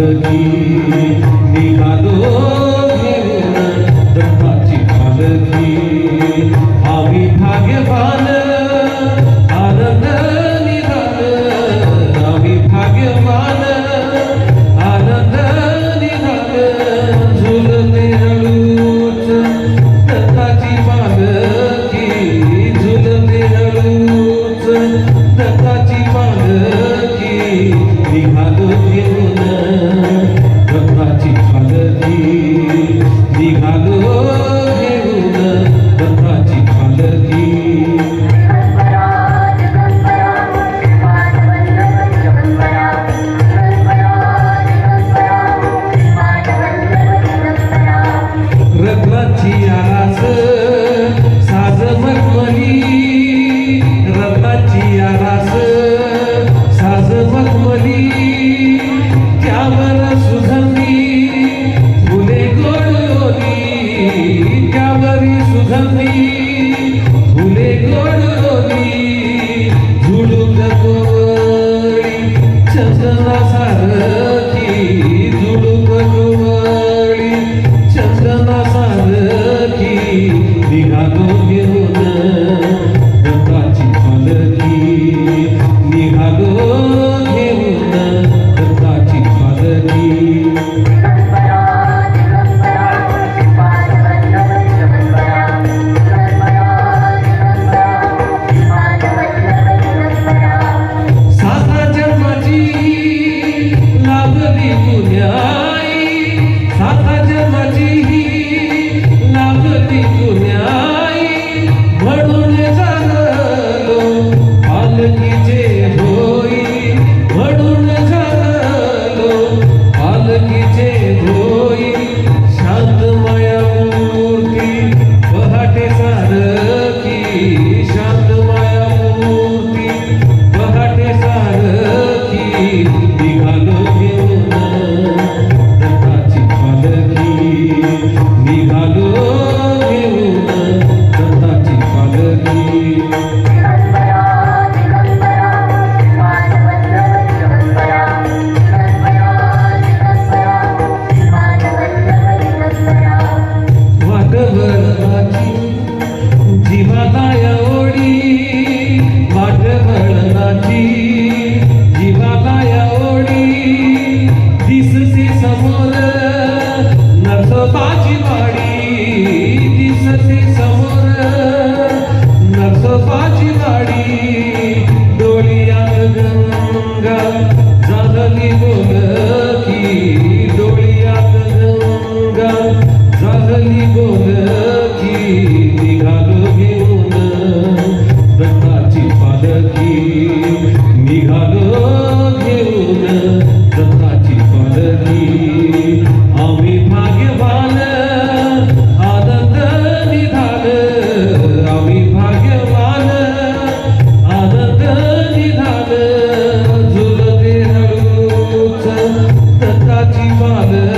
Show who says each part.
Speaker 1: पालखी निघालो घेऊन दत्ताची पालखी आम्ही भाग्यवान आनंद निघाल आम्ही भाग्यवान आनंद निघाल झुलते हळूच दत्ताची पालखी झुलते हळूच दत्ताची पालखी निघालो घेऊन दत्ताची पालखी निघालो घेऊन दत्ताची पालखी रत्नाची आरास साज मखमली रत्नाची आरास साज मखमली त्यावर सुगंधी फुले गोडोली त्यावरी सुगंधी फुले गोडोली झुडूक गोवळी चंदना सारखी झुडूक गोवळी चंदना सारखी निघालो घेऊन दत्ताची पालखी निघालो घेऊन दत्ताची पालखी साता जन्माची लाभली पुण्याई साता जन्माची लाभली पुण्याई म्हणून झालो पालखीचे होई म्हणून झालो पालखीचे होई शांत माया मूर्ती पहाटे सारखी शांत माया मूर्ती पहाटे सारखी निघालो घेऊन दत्ताची पालखी निघालो घेऊन दत्ताची पालखी वाटवळणाची जीवाला या ओढी वाटवळणाची जीवाला या ओढी दिसते समोर नरसोबाची वाडी दिसते समोर नरसोबाची वाडी डोळ्यात गंगा झाली बोलकी डोळ्यात गंगा झाली बोलकी निघालो घेऊन दत्ताची पालखी निघालो घेऊन दत्ताची पालखी आम्ही भाग्यवान आनंद निघाल आम्ही भाग्यवान आनंद निघाल झुलते हळूच दत्ताची पालखी